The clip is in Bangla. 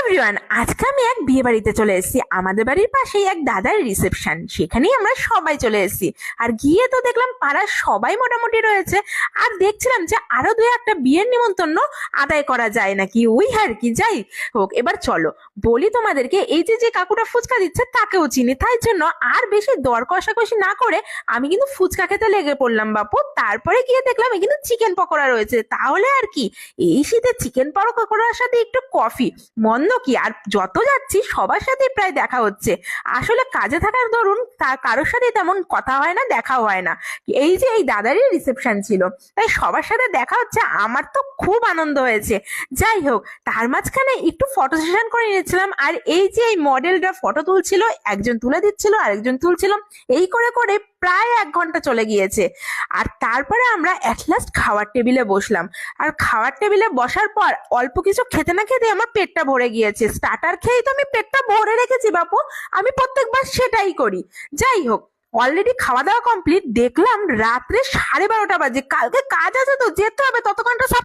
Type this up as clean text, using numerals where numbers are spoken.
এভরিওয়ান, আজকে আমি এক বিয়ে বাড়িতে চলে এসেছি। আমাদের বাড়ির পাশেই এক দাদার রিসেপশন, সেখানেই আমরা সবাই চলে এসেছি। আর গিয়ে তো দেখলাম পাড়ার সবাই মোটামুটি রয়েছে। আর দেখছিলাম যে আরো দু একটা বিয়ের নিমন্ত্রণ আদায় করা যায় নাকি, ওই আর কি। যাই হোক, এবার চলো বলি তোমাদেরকে, এই যে যে কাকুটা ফুচকা দিচ্ছে তাকেও চিনি, তাই জন্য আর বেশি দর কষাকষি না করে আমি কিন্তু ফুচকা খেতে লেগে পড়লাম বাপু। তারপরে গিয়ে দেখলাম এখানে চিকেন পকোড়া রয়েছে, তাহলে আর কি, এই শীতে চিকেন পকোড়ার সাথে একটু কফি, মন্দ কি। আর যত যাচ্ছি সবার সাথে প্রায় দেখা হচ্ছে। আসলে কাজে থাকার দরুন তার কারোর সাথে তেমন কথা হয় না, দেখাও হয় না। এই যে এই দাদারই রিসেপশন ছিল, তাই সবার সাথে দেখা হচ্ছে, আমার তো খুব আনন্দ হয়েছে। যাই হোক, তার মাঝখানে একটু ফটো সেশন করে নিয়েছিলাম। আর এই যে এই মডেলটা ফটো তুলছিল, একজন তুলে দিচ্ছিল আরেকজন তুলছিল, এই করে করে প্রায় 1 ঘন্টা চলে গিয়েছে। আর তারপরে আমরা এট লাস্ট খাওয়ার টেবিলে বসলাম। আর খাওয়ার টেবিলে বসার পর অল্প কিছু খেতে না খেতে আমার পেটটা ভরে গিয়েছে। স্টার্টার খেয়েই তো আমি পেটটা ভরে রেখেছি বাপু, আমি প্রত্যেকবার সেটাই করি। যাই হোক, অলরেডি খাওয়া দাওয়া কমপ্লিট, দেখলাম রাত্রে 12:30 বাজে। কালকে কাজ আছে তো যেতে হবে, ততক্ষণটা সব